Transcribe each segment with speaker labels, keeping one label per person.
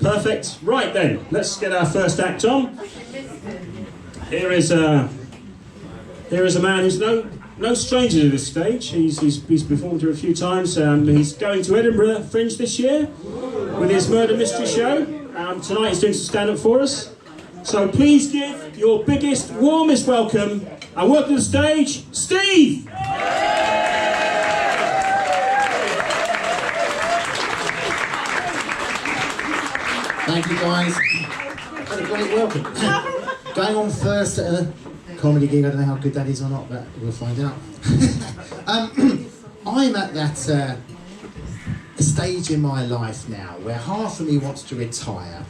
Speaker 1: Perfect. Right then, let's get our first act on. Here is a man who's no stranger to this stage. He's performed here a few times. He's going to Edinburgh Fringe this year with his murder mystery show. Tonight he's doing some stand-up for us. So please give your biggest, warmest welcome and welcome to the stage, Steve!
Speaker 2: Thank you guys. What a great welcome. Going on first at a comedy gig, I don't know how good that is or not, but we'll find out. I'm at that stage in my life now where half of me wants to retire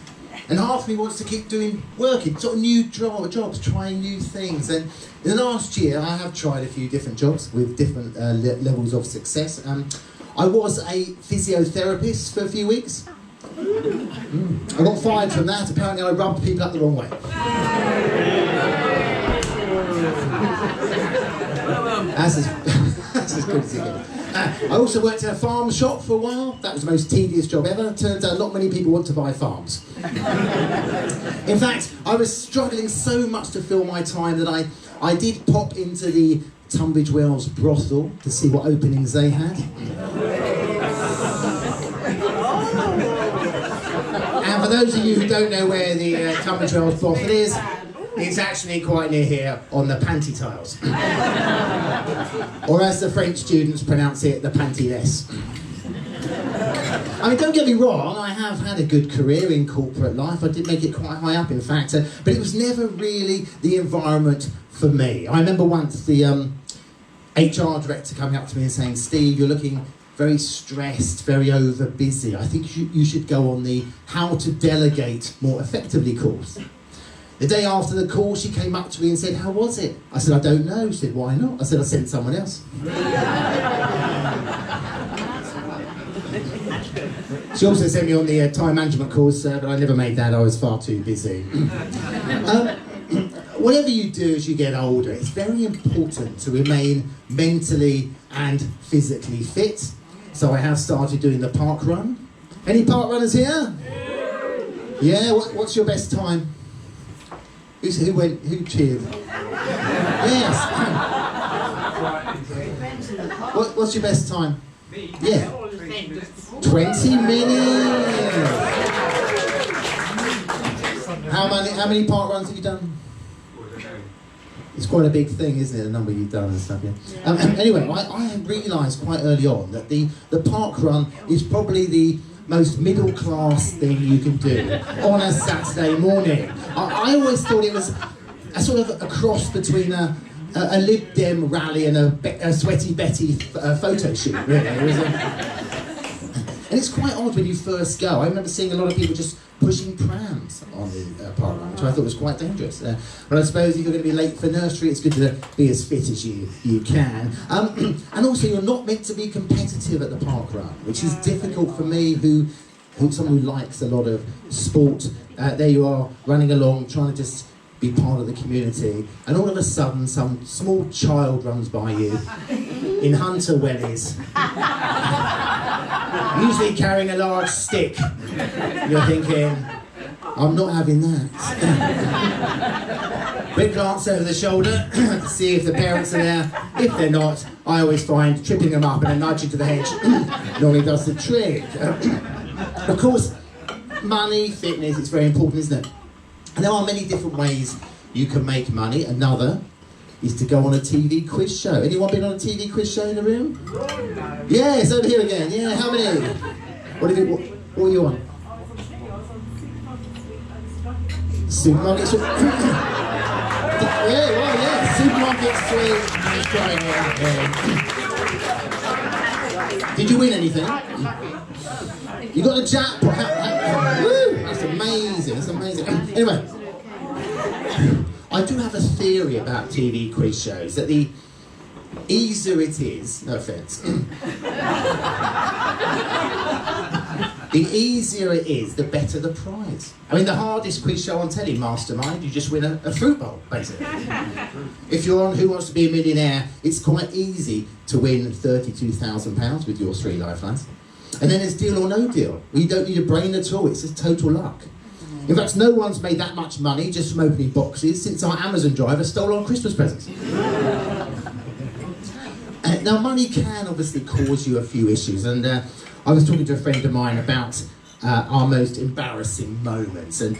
Speaker 2: and half of me wants to keep working, sort of new jobs, trying new things. And in the last year I have tried a few different jobs with different levels of success. I was a physiotherapist for a few weeks. I got fired from that. Apparently I rubbed people up the wrong way. That's as good as it gets. I also worked in a farm shop for a while. That was the most tedious job ever. Turns out not many people want to buy farms. In fact, I was struggling so much to fill my time that I did pop into the Tunbridge brothel to see what openings they had. And for those of you who don't know where the Tunbridge brothel is, it's actually quite near here on the panty tiles. Or as the French students pronounce it, the pantyless. I mean, don't get me wrong, I have had a good career in corporate life. I did make it quite high up, in fact, but it was never really the environment for me. I remember once the HR director coming up to me and saying, "Steve, you're looking very stressed, very over busy. I think you should go on the How to Delegate More Effectively course." The day after the course, she came up to me and said, "How was it?" I said, "I don't know." She said, "Why not?" I said, "I sent someone else." She also sent me on the time management course, but I never made that. I was far too busy. Whatever you do as you get older, it's very important to remain mentally and physically fit. So I have started doing the park run. Any park runners here? Yeah, what's your best time? Who cheered? Yes. What's your best time? Yeah. 20 minutes. How many park runs have you done? It's quite a big thing, isn't it? The number you've done and stuff. Yeah. Anyway, I have realised quite early on that the park run is probably the most middle class thing you can do on a Saturday morning. I always thought it was a sort of a cross between a Lib Dem rally and a Sweaty Betty photo shoot, really. And it's quite odd when you first go. I remember seeing a lot of people just pushing prams on the park run, which I thought was quite dangerous. But I suppose if you're going to be late for nursery, it's good to be as fit as you can. And also, you're not meant to be competitive at the park run, which is difficult for me, someone who likes a lot of sport. There you are, running along, trying to just be part of the community, and all of a sudden, some small child runs by you in hunter wellies, usually carrying a large stick. You're thinking, I'm not having that. Quick glance over the shoulder to see if the parents are there. If they're not, I always find tripping them up and a nudge into the hedge normally does the trick. Of course, money, fitness, it's very important, isn't it? And there are many different ways you can make money. Another is to go on a TV quiz show. Anyone been on a TV quiz show in the room? Yeah, it's over here again. Yeah, how many? What are you on? Supermarket Street. Yeah, well, yeah. Supermarket Street. Did you win anything? You got a jackpot. Woo! That's amazing. That's amazing. Anyway, I do have a theory about TV quiz shows that the easier it is, no offence, the easier it is, the better the prize. I mean, the hardest quiz show on telly, Mastermind, you just win a fruit bowl, basically. If you're on Who Wants to Be a Millionaire, it's quite easy to win £32,000 with your 3 lifelines. And then there's Deal or No Deal, where you don't need a brain at all, it's just total luck. In fact, no one's made that much money just from opening boxes since our Amazon driver stole our Christmas presents. Now, money can obviously cause you a few issues, and I was talking to a friend of mine about our most embarrassing moments, and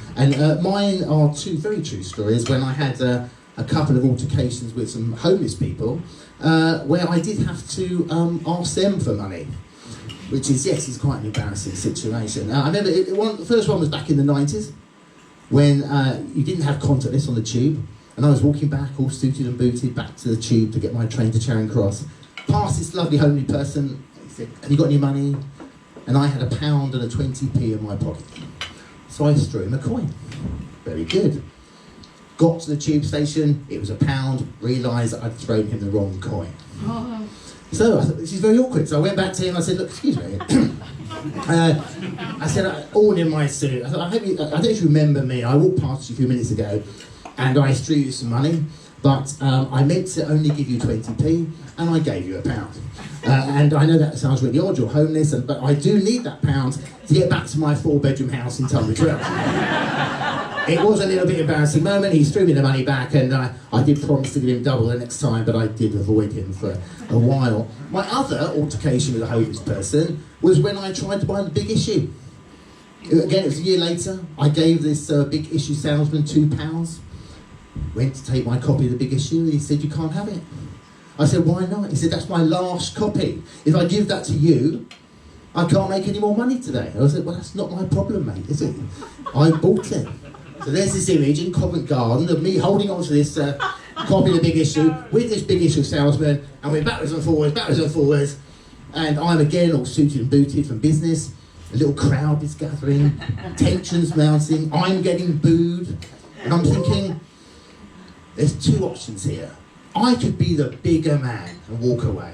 Speaker 2: mine are two very true stories. When I had a couple of altercations with some homeless people, where I did have to ask them for money, which is, yes, it's quite an embarrassing situation. I remember the first one was back in the 90s, when you didn't have contactless on the tube, and I was walking back all suited and booted back to the tube to get my train to Charing Cross. Past this lovely homely person, he said, "Have you got any money?" And I had £1 and a 20p in my pocket. So I threw him a coin. Very good. Got to the tube station, it was £1, realised I'd thrown him the wrong coin. So I thought, this is very awkward. So I went back to him, I said, "Look, excuse me." I said, "All in my suit." I thought, I don't know if you remember me, I walked past you a few minutes ago and I threw you some money, but I meant to only give you 20p and I gave you £1. And I know that sounds really odd, you're homeless, but I do need that £1 to get back to my 4-bedroom house in Tunbridge. It was a little bit embarrassing moment. He threw me the money back, and I did promise to give him double the next time, but I did avoid him for a while. My other altercation with a homeless person was when I tried to buy the Big Issue. Again, it was a year later. I gave this Big Issue salesman £2. Went to take my copy of the Big Issue, and he said, "You can't have it." I said, "Why not?" He said, "That's my last copy. If I give that to you, I can't make any more money today." I said, "Well, that's not my problem, mate, is it? I bought it." So there's this image in Covent Garden of me holding on to this copy of the Big Issue with this Big Issue salesman, and we're backwards and forwards, and I'm again all suited and booted from business. A little crowd is gathering, tensions mounting, I'm getting booed, and I'm thinking, there's two options here. I could be the bigger man and walk away,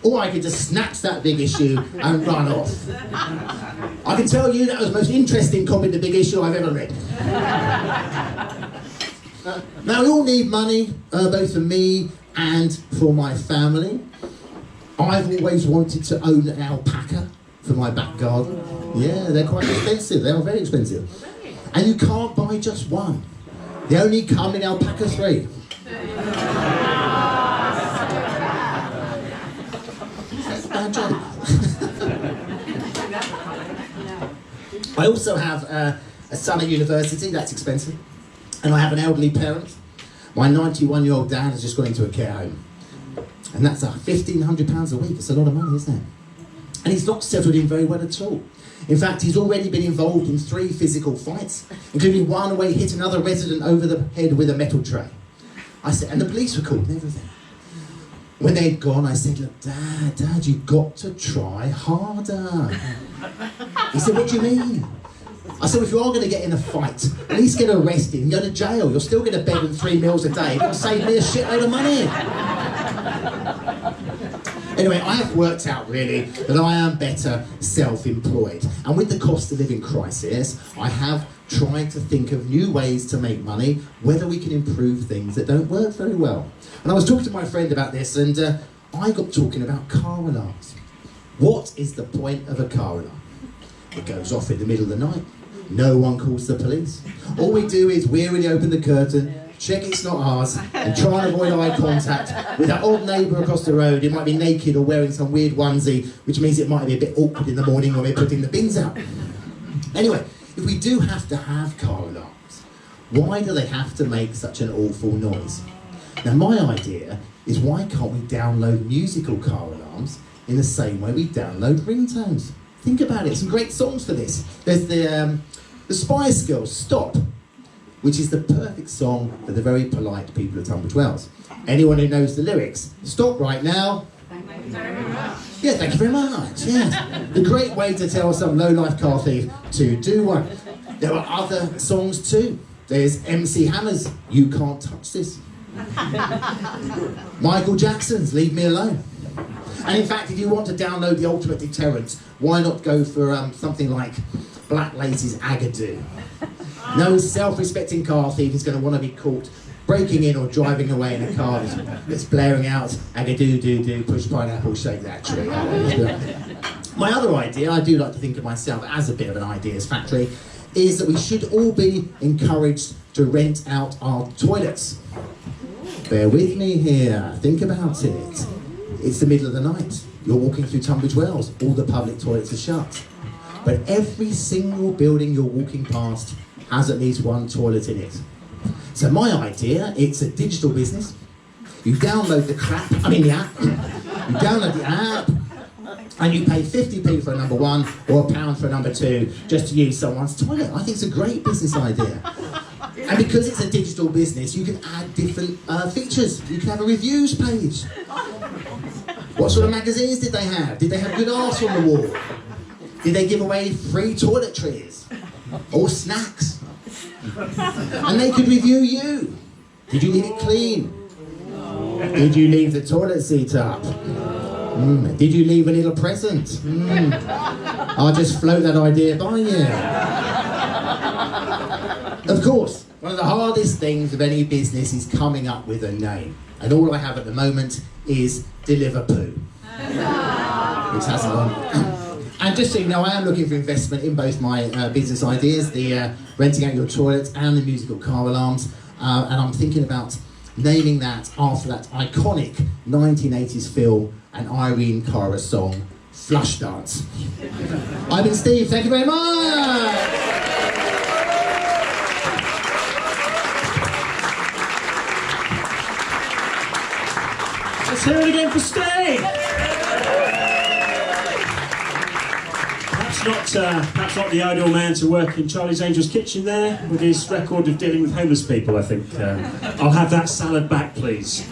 Speaker 2: or I could just snatch that Big Issue and run off. I can tell you that was the most interesting copy of the Big Issue I've ever read. Now, we all need money, both for me and for my family. I've always wanted to own an alpaca for my back garden. Yeah, they're quite expensive, they are very expensive. And you can't buy just one. They only come in alpaca 3. Bad job. I also have a son at university, that's expensive. And I have an elderly parent. My 91-year-old dad has just gone into a care home. And that's £1,500 a week. It's a lot of money, isn't it? And he's not settled in very well at all. In fact, he's already been involved in 3 physical fights, including one where he hit another resident over the head with a metal tray. I said, and the police were called and everything. When they'd gone, I said, "Look, Dad, you've got to try harder." He said, "What do you mean?" I said, "If you are going to get in a fight, at least get arrested and go to jail. You'll still get a bed and 3 meals a day. It'll save me a shitload of money." Anyway, I have worked out really that I am better self-employed. And with the cost of living crisis, I have tried to think of new ways to make money, whether we can improve things that don't work very well. And I was talking to my friend about this, and I got talking about car alarms. What is the point of a car alarm? It goes off in the middle of the night. No one calls the police. All we do is wearily open the curtain, check it's not ours, and try and avoid eye contact with that old neighbour across the road. It might be naked or wearing some weird onesie, which means it might be a bit awkward in the morning when we're putting the bins out. Anyway, if we do have to have car alarms, why do they have to make such an awful noise? Now, my idea is, why can't we download musical car alarms in the same way we download ringtones? Think about it, some great songs for this. There's the Spice Girls, Stop, which is the perfect song for the very polite people of Tunbridge Wells. Anyone who knows the lyrics, stop right now.
Speaker 3: Thank you very much.
Speaker 2: Yeah, thank you very much, yes. A great way to tell some low-life car thief to do one. There are other songs too. There's MC Hammer's You Can't Touch This. Michael Jackson's Leave Me Alone. And in fact, if you want to download the ultimate deterrent, why not go for something like Black Lace's Agadoo? No self-respecting car thief is going to want to be caught breaking in or driving away in a car that's blaring out Agadoo, doo, doo, push pineapple, shake that tree. My other idea, I do like to think of myself as a bit of an ideas factory, is that we should all be encouraged to rent out our toilets. Bear with me here, think about it. It's the middle of the night, you're walking through Tunbridge Wells, all the public toilets are shut. But every single building you're walking past has at least one toilet in it. So my idea, it's a digital business. You download the app, you download the app, and you pay 50p for a number one or £1 for a number two just to use someone's toilet. I think it's a great business idea. And because it's a digital business, you can add different features. You can have a reviews page. What sort of magazines did they have? Did they have good art on the wall? Did they give away free toiletries? Or snacks? And they could review you. Did you leave it clean? Did you leave the toilet seat up? Did you leave a little present? I'll just float that idea by you. Of course, one of the hardest things of any business is coming up with a name. And all I have at the moment is Deliver Poo. Which hasn't gone. And just so you know, I am looking for investment in both my business ideas, the renting out your toilets and the musical car alarms. And I'm thinking about naming that after that iconic 1980s film and Irene Cara song, Flushdance. I've been Steve, thank you very much!
Speaker 1: Let's hear it again for Steve! Perhaps not the ideal man to work in Charlie's Angels kitchen there, with his record of dealing with homeless people, I think. I'll have that salad back, please.